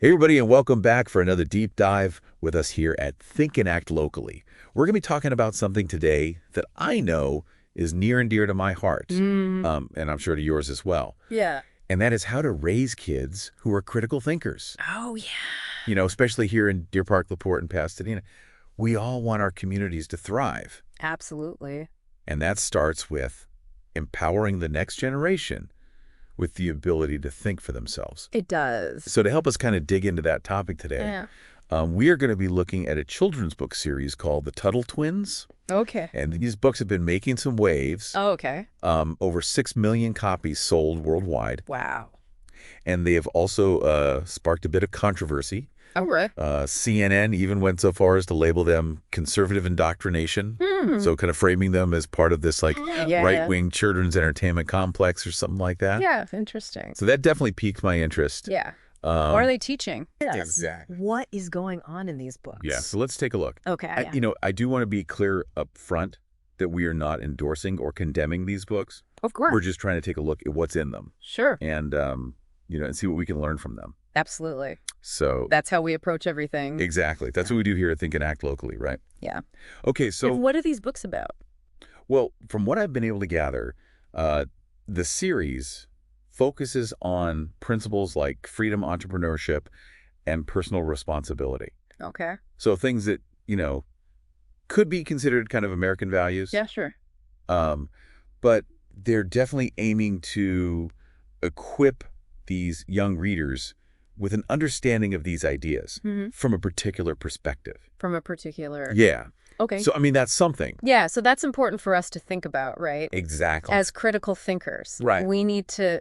Hey everybody, and welcome back for another deep dive with us here at Think and Act Locally. We're going to be talking about something today that I know is near and dear to my heart, and I'm sure to yours as well. Yeah. And that is how to raise kids who are critical thinkers. Oh, yeah. Especially here in Deer Park, LaPorte, and Pasadena. We all want our communities to thrive. Absolutely. And that starts with empowering the next generation with the ability to think for themselves. It does. So to help us kind of dig into that topic today, we are going to be looking at a children's book series called the Tuttle Twins. Okay. And these books have been making some waves. Oh, okay. Over 6 million copies sold worldwide. Wow. And they have also sparked a bit of controversy. Oh, right. CNN even went so far as to label them conservative indoctrination. So kind of framing them as part of this right-wing children's entertainment complex or something like that. Yeah, interesting. So that definitely piqued my interest. Yeah. What are they teaching? Exactly. What is going on in these books? Yeah, so let's take a look. Okay. I do want to be clear up front that we are not endorsing or condemning these books. Of course. We're just trying to take a look at what's in them. Sure. And, and see what we can learn from them. Absolutely. So that's how we approach everything. Exactly. That's what we do here at Think and Act Locally, right? Yeah. Okay, so And what are these books about? Well, from what I've been able to gather, the series focuses on principles like freedom, entrepreneurship, and personal responsibility. Okay. So things that, could be considered kind of American values. Yeah, sure. But they're definitely aiming to equip these young readers with an understanding of these ideas from a particular perspective. From a particular... Yeah. Okay. So, that's something. Yeah, so that's important for us to think about, right? Exactly. As critical thinkers. Right. We need to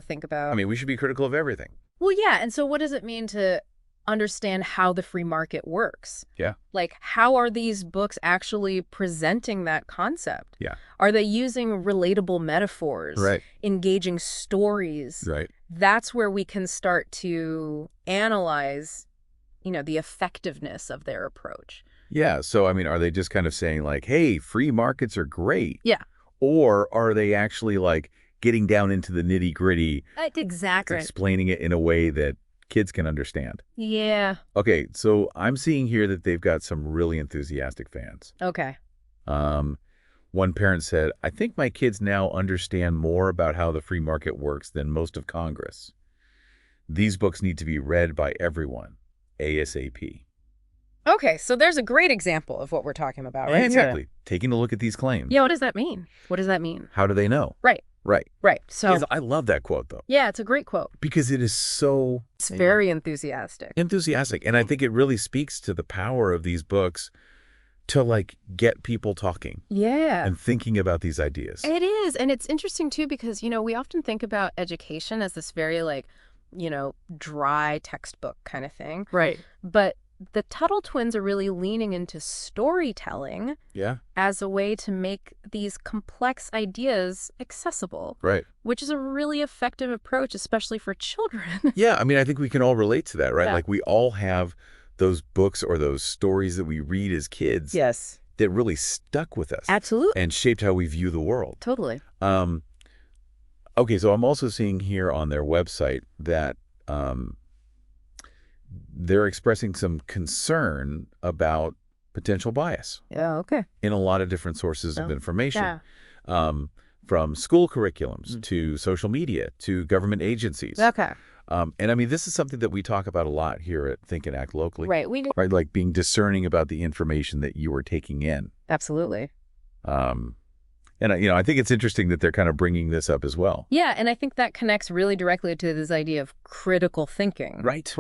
think about... we should be critical of everything. Well, yeah, and so what does it mean to understand how the free market works? Yeah. Like, how are these books actually presenting that concept? Yeah. Are they using relatable metaphors? Right. Engaging stories? Right. That's where we can start to analyze, the effectiveness of their approach. Yeah. So, are they just kind of saying like, hey, free markets are great? Yeah. Or are they actually like getting down into the nitty gritty? Exactly. Explaining it in a way that kids can understand. Yeah. Okay. So I'm seeing here that they've got some really enthusiastic fans. Okay. One parent said, I think my kids now understand more about how the free market works than most of Congress. These books need to be read by everyone, ASAP. Okay, so there's a great example of what we're talking about, right? Exactly. Taking a look at these claims. Yeah, what does that mean? What does that mean? How do they know? Right. Right. Right. So I love that quote, though. Yeah, it's a great quote. Because it is so... It's very enthusiastic. Enthusiastic. And I think it really speaks to the power of these books to, get people talking. Yeah. And thinking about these ideas. It is. And it's interesting, too, because, we often think about education as this very, dry textbook kind of thing. Right. But the Tuttle Twins are really leaning into storytelling as a way to make these complex ideas accessible. Right. Which is a really effective approach, especially for children. Yeah, I think we can all relate to that, right? Yeah. We all have those books or those stories that we read as kids. Yes. That really stuck with us. Absolutely. And shaped how we view the world. Totally. Okay, so I'm also seeing here on their website that they're expressing some concern about potential bias. Yeah, okay. In a lot of different sources of information. Yeah. From school curriculums to social media to government agencies. Okay. And this is something that we talk about a lot here at Think and Act Locally. Right. We do. Right, like being discerning about the information that you are taking in. Absolutely. And I think it's interesting that they're kind of bringing this up as well. Yeah, and I think that connects really directly to this idea of critical thinking. Right.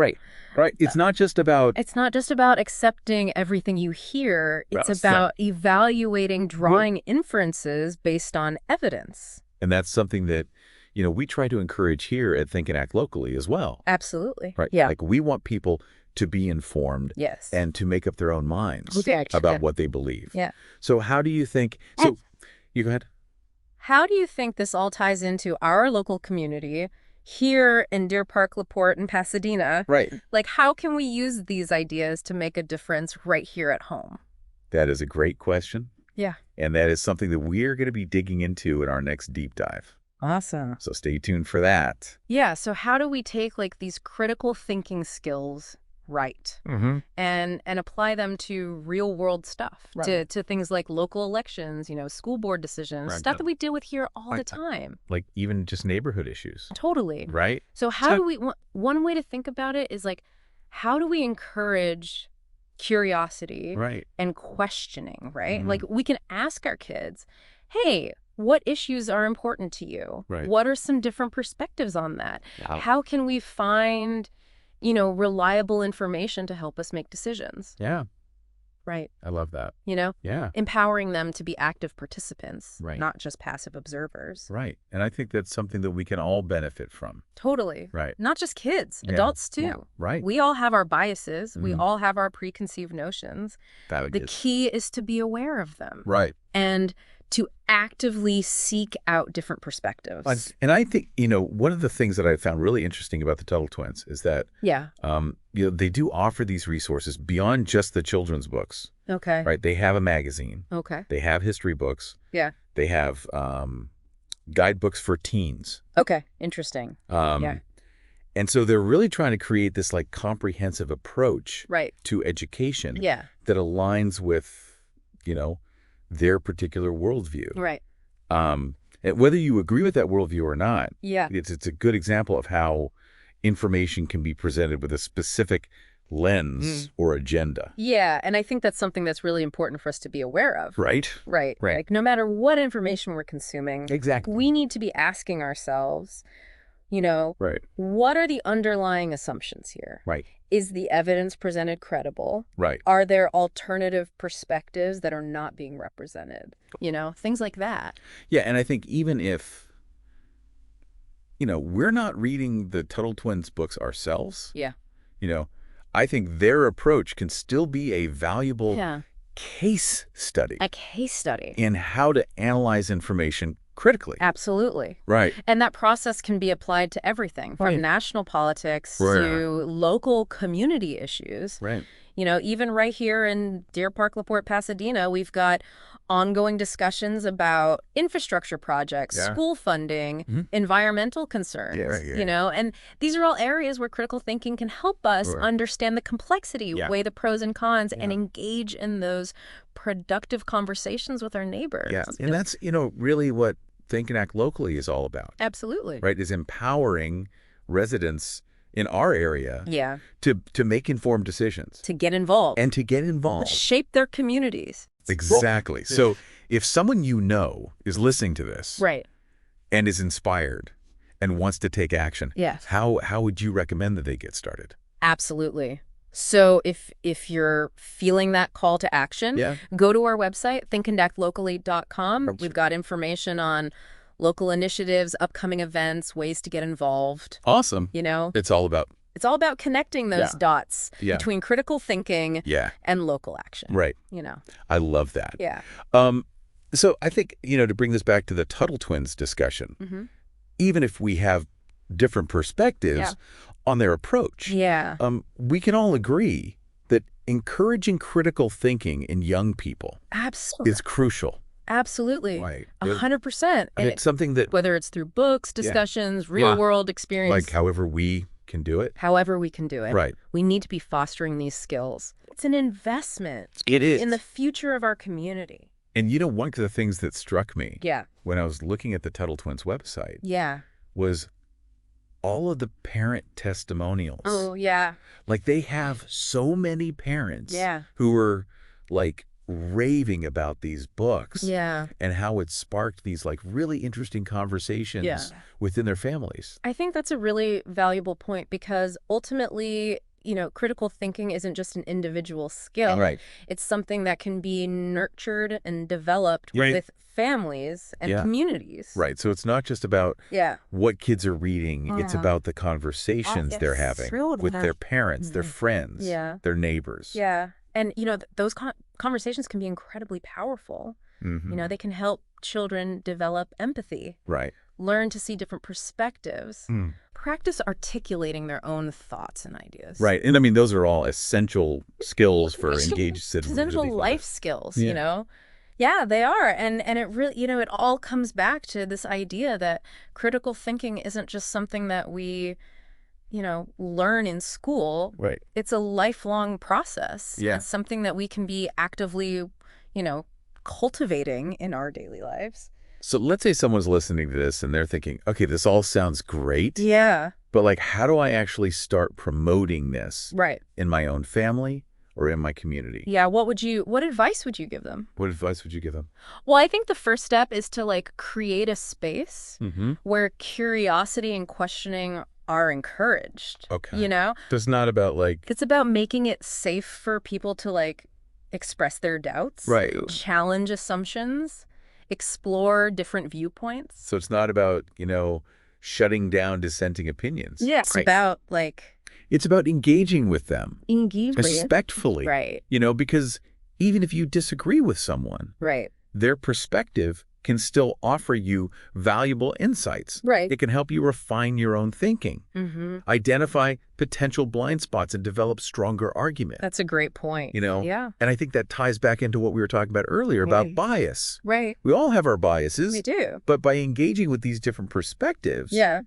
It's not just about... It's not just about accepting everything you hear. It's about evaluating, drawing inferences based on evidence. And that's something that, we try to encourage here at Think and Act Locally as well. Absolutely. Right. Yeah. We want people to be informed. Yes. And to make up their own minds Exactly. about what they believe. Yeah. So how do you think... So you go ahead. How do you think this all ties into our local community here in Deer Park, LaPorte, and Pasadena? Right. How can we use these ideas to make a difference right here at home? That is a great question. Yeah. And that is something that we're going to be digging into in our next deep dive. Awesome. So stay tuned for that. Yeah, so how do we take like these critical thinking skills and apply them to real world stuff, to things like local elections, school board decisions, stuff that we deal with here all the time. Like even just neighborhood issues. Totally. Right? So how do we, one way to think about it is like, how do we encourage curiosity and questioning, right? Like we can ask our kids, hey, what issues are important to you? What are some different perspectives on that? How can we find, reliable information to help us make decisions? Yeah. Right. I love that. Yeah. Empowering them to be active participants, not just passive observers. Right. And I think that's something that we can all benefit from. Totally. Right. Not just kids, adults too. Right. We all have our biases. We all have our preconceived notions. Valid. The key is to be aware of them. Right. And to actively seek out different perspectives. And I think, one of the things that I found really interesting about the Tuttle Twins is that they do offer these resources beyond just the children's books. Okay. Right. They have a magazine. Okay. They have history books. Yeah. They have guidebooks for teens. Okay. Interesting. Yeah. And so they're really trying to create this like comprehensive approach to education that aligns with, their particular worldview. Right. And whether you agree with that worldview or not, it's a good example of how information can be presented with a specific lens or agenda. Yeah, and I think that's something that's really important for us to be aware of. Right. Like no matter what information we're consuming, exactly, we need to be asking ourselves, what are the underlying assumptions here? Right. Is the evidence presented credible? Right. Are there alternative perspectives that are not being represented? Things like that. Yeah, and I think even if, we're not reading the Tuttle Twins books ourselves, I think their approach can still be a valuable case study. A case study. In how to analyze information critically. Absolutely. Right. And that process can be applied to everything from national politics to local community issues. Right. Even right here in Deer Park, LaPorte, Pasadena, we've got ongoing discussions about infrastructure projects, school funding, environmental concerns, and these are all areas where critical thinking can help us understand the complexity, weigh the pros and cons, and engage in those productive conversations with our neighbors. Yeah, and that's, really what Think and Act Locally is all about. Absolutely. Right, is empowering residents in our area to make informed decisions. To get involved. And to get involved. Shape their communities. Exactly. So if someone is listening to this and is inspired and wants to take action, how would you recommend that they get started? Absolutely. So if you're feeling that call to action, go to our website, thinkandactlocally.com. We've got information on local initiatives, upcoming events, ways to get involved. Awesome. It's all about connecting those dots between critical thinking and local action. Right. I love that. Yeah. So I think, to bring this back to the Tuttle Twins discussion, even if we have different perspectives on their approach, we can all agree that encouraging critical thinking in young people is crucial. Absolutely. Right. 100%. And it's something that, whether it's through books, discussions, real world experience. Like however we can do it. However we can do it. Right. We need to be fostering these skills. It's an investment. It is. In the future of our community. And one of the things that struck me when I was looking at the Tuttle Twins website was all of the parent testimonials. Oh, yeah. Like they have so many parents who were like raving about these books and how it sparked these like really interesting conversations within their families. I think that's a really valuable point because ultimately, critical thinking isn't just an individual skill. Right. It's something that can be nurtured and developed with families and communities. Right. So it's not just about what kids are reading. It's about the conversations they're having with their parents, their friends, their neighbors. Yeah. And, those conversations can be incredibly powerful. They can help children develop empathy. Right. Learn to see different perspectives. Practice articulating their own thoughts and ideas. Right. And I mean, those are all essential skills for engaged citizens. Essential life skills, Yeah, they are. And it really, it all comes back to this idea that critical thinking isn't just something that we, learn in school. Right. It's a lifelong process. Yeah. It's something that we can be actively, cultivating in our daily lives. So let's say someone's listening to this and they're thinking, okay, this all sounds great. Yeah. But like, how do I actually start promoting this Right. in my own family or in my community? Yeah. What advice would you give them? What advice would you give them? Well, I think the first step is to create a space where curiosity and questioning are encouraged. Okay. So it's not about it's about making it safe for people to express their doubts, right. challenge assumptions, explore different viewpoints. So it's not about, shutting down dissenting opinions. Yeah. It's about it's about engaging with them. engagement. Respectfully. Right. Because even if you disagree with someone, Right. their perspective can still offer you valuable insights. Right. It can help you refine your own thinking, identify potential blind spots, and develop stronger arguments. That's a great point. Yeah. And I think that ties back into what we were talking about earlier about Right. bias. Right. We all have our biases. We do. But by engaging with these different perspectives, Yeah.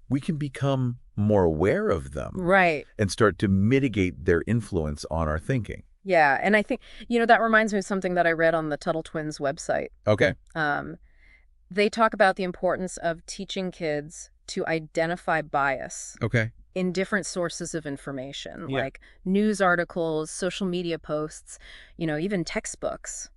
we can become more aware of them Right. and start to mitigate their influence on our thinking. Yeah. And I think, that reminds me of something that I read on the Tuttle Twins website. Okay. They talk about the importance of teaching kids to identify bias Okay. in different sources of information, Yeah. like news articles, social media posts, even textbooks.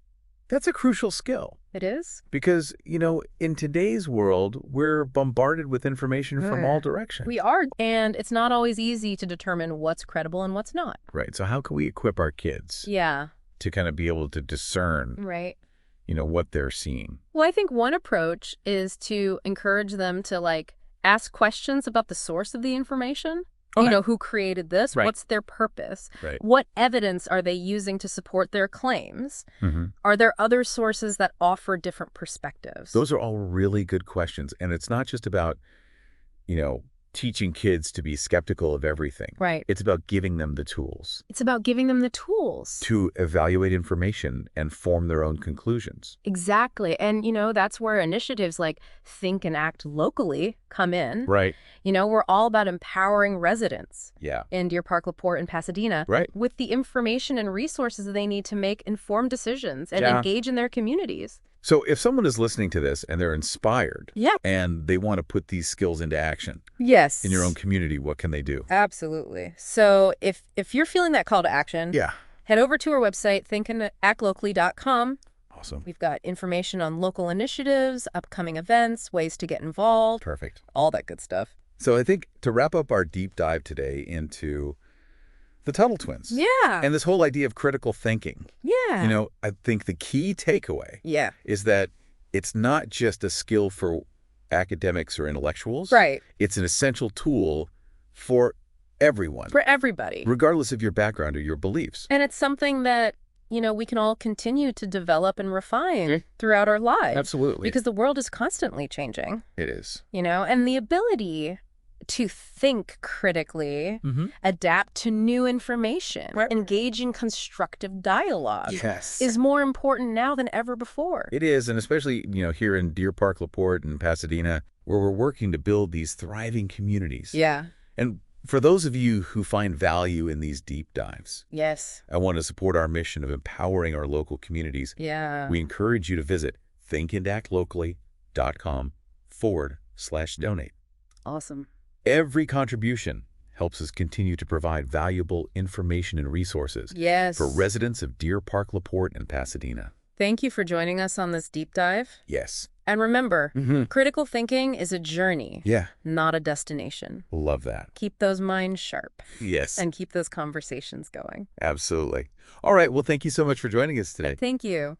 That's a crucial skill It is? because, in today's world, we're bombarded with information from all directions. We are. And it's not always easy to determine what's credible and what's not. Right. So how can we equip our kids Yeah. to kind of be able to discern, Right. what they're seeing? Well, I think one approach is to encourage them to ask questions about the source of the information. Okay. Who created this? Right. What's their purpose? Right. What evidence are they using to support their claims? Mm-hmm. Are there other sources that offer different perspectives? Those are all really good questions. And it's not just about, teaching kids to be skeptical of everything. Right. It's about giving them the tools It's about giving them the tools. to evaluate information and form their own conclusions. Exactly. And, that's where initiatives like Think and Act Locally come in. Right. We're all about empowering residents Yeah. in Deer Park, LaPorte, and Pasadena Right. with the information and resources they need to make informed decisions and Yeah. engage in their communities. So if someone is listening to this and they're inspired Yeah. and they want to put these skills into action Yes. in your own community, what can they do? Absolutely. So if you're feeling that call to action, Yeah. head over to our website, thinkandactlocally.com. Awesome. We've got information on local initiatives, upcoming events, ways to get involved, Perfect. all that good stuff. So I think to wrap up our deep dive today into the Tuttle Twins Yeah. and this whole idea of critical thinking, Yeah. I think the key takeaway Yeah. is that it's not just a skill for academics or intellectuals. Right. It's an essential tool for everyone, For everybody. regardless of your background or your beliefs. And it's something that, we can all continue to develop and refine throughout our lives. Absolutely. Because the world is constantly changing, It is. and the ability to think critically, adapt to new information, Right. engage in constructive dialogue Yes. is more important now than ever before. It is, and especially, here in Deer Park, LaPorte, and Pasadena, where we're working to build these thriving communities. Yeah. And for those of you who find value in these deep dives, Yes. I want to support our mission of empowering our local communities. Yeah. We encourage you to visit thinkandactlocally.com/donate. Awesome. Every contribution helps us continue to provide valuable information and resources Yes. for residents of Deer Park, LaPorte, and Pasadena. Thank you for joining us on this deep dive. Yes. And remember, Mm-hmm. critical thinking is a journey, Yeah. not a destination. Love that. Keep those minds sharp Yes. and keep those conversations going. Absolutely. All right. Well, thank you so much for joining us today. Thank you.